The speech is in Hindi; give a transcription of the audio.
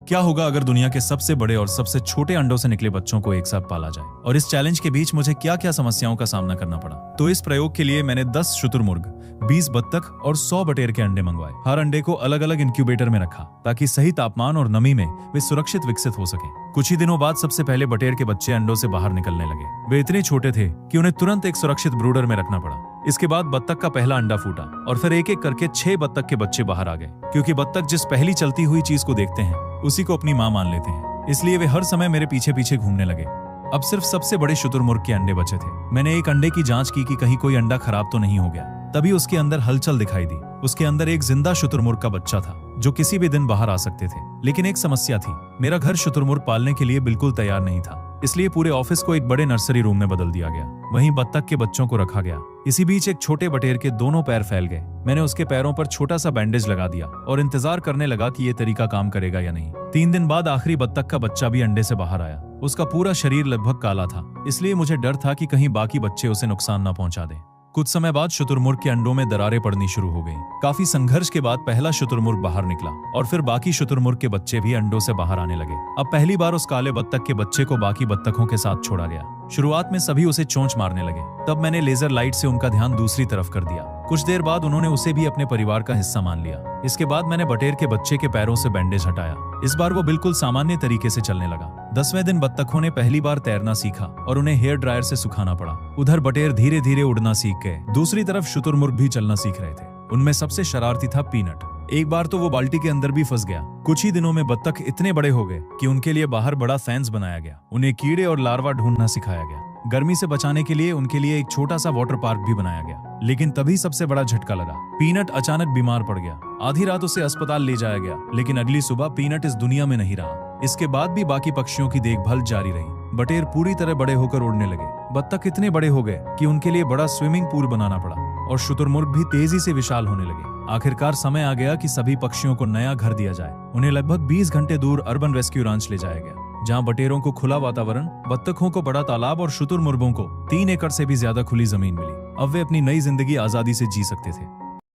क्या होगा अगर दुनिया के सबसे बड़े और सबसे छोटे अंडों से निकले बच्चों को एक साथ पाला जाए, और इस चैलेंज के बीच मुझे क्या क्या समस्याओं का सामना करना पड़ा। तो इस प्रयोग के लिए मैंने 10 शुतुरमुर्ग, 20 बत्तख और 100 बटेर के अंडे मंगवाए। हर अंडे को अलग अलग इंक्यूबेटर में रखा ताकि सही तापमान और नमी में वे सुरक्षित विकसित हो सके। कुछ ही दिनों बाद सबसे पहले बटेर के बच्चे अंडों से बाहर निकलने लगे। वे इतने छोटे थे कि उन्हें तुरंत एक सुरक्षित ब्रूडर में रखना पड़ा। इसके बाद बत्तख का पहला अंडा फूटा और फिर एक एक करके 6 बत्तख के बच्चे बाहर आ गए। क्योंकि बत्तख जिस पहली चलती हुई चीज को देखते हैं उसी को अपनी मां मान लेते हैं, इसलिए वे हर समय मेरे पीछे पीछे घूमने लगे। अब सिर्फ सबसे बड़े शुतुरमुर्ग के अंडे बचे थे। मैंने एक अंडे की जांच की कि कहीं कोई अंडा खराब तो नहीं हो गया। तभी उसके अंदर हलचल दिखाई दी। उसके अंदर एक जिंदा शुतुरमुर्ग का बच्चा था जो किसी भी दिन बाहर आ सकते थे। लेकिन एक समस्या थी, मेरा घर शुतुरमुर्ग पालने के लिए बिल्कुल तैयार नहीं था। इसलिए पूरे ऑफिस को एक बड़े नर्सरी रूम में बदल दिया गया। वहीं बत्तख के बच्चों को रखा गया। इसी बीच एक छोटे बटेर के दोनों पैर फैल गए। मैंने उसके पैरों पर छोटा सा बैंडेज लगा दिया और इंतजार करने लगा कि ये तरीका काम करेगा या नहीं। 3 दिन बाद आखिरी बत्तख का बच्चा भी अंडे से बाहर आया। उसका पूरा शरीर लगभग काला था, इसलिए मुझे डर था कि कहीं बाकी बच्चे उसे नुकसान न पहुंचा दें। कुछ समय बाद शुतुरमुर्ग के अंडों में दरारें पड़नी शुरू हो गईं। काफी संघर्ष के बाद पहला शुतुरमुर्ग बाहर निकला और फिर बाकी शुतुरमुर्ग के बच्चे भी अंडों से बाहर आने लगे। अब पहली बार उस काले बत्तख के बच्चे को बाकी बत्तखों के साथ छोड़ा गया। शुरुआत में सभी उसे चोंच मारने लगे। तब मैंने लेजर लाइट से उनका ध्यान दूसरी तरफ कर दिया। कुछ देर बाद उन्होंने उसे भी अपने परिवार का हिस्सा मान लिया। इसके बाद मैंने बटेर के बच्चे के पैरों से बैंडेज हटाया। इस बार वो बिल्कुल सामान्य तरीके से चलने लगा। 10वें दिन बत्तखों ने पहली बार तैरना सीखा और उन्हें हेयर ड्रायर से सुखाना पड़ा। उधर बटेर धीरे धीरे उड़ना सीख गए। दूसरी तरफ शुतुरमुर्ग भी चलना सीख रहे थे। उनमें सबसे शरारती था पीनट। एक बार तो वो बाल्टी के अंदर भी फंस गया। कुछ ही दिनों में बत्तख इतने बड़े हो गए कि उनके लिए बाहर बड़ा फेंस बनाया गया। उन्हें कीड़े और लार्वा ढूंढना सिखाया गया। गर्मी से बचाने के लिए उनके लिए एक छोटा सा वाटर पार्क भी बनाया गया। लेकिन तभी सबसे बड़ा झटका लगा। पीनट अचानक बीमार पड़ गया। आधी रात उसे अस्पताल ले जाया गया, लेकिन अगली सुबह पीनट इस दुनिया में नहीं रहा। इसके बाद भी बाकी पक्षियों की देखभाल जारी रही। बटेर पूरी तरह बड़े होकर उड़ने लगे। बत्तख इतने बड़े हो गए कि उनके लिए बड़ा स्विमिंग पूल बनाना पड़ा और शुतुरमुर्ग भी तेजी से विशाल होने लगे। आखिरकार समय आ गया कि सभी पक्षियों को नया घर दिया जाए। उन्हें लगभग 20 घंटे दूर अर्बन रेस्क्यू रांच ले जाया गया, जहां बटेरों को खुला वातावरण, बत्तखों को बड़ा तालाब और शुतुरमुर्गों को 3 एकड़ से भी ज्यादा खुली जमीन मिली। अब वे अपनी नई जिंदगी आजादी से जी सकते थे।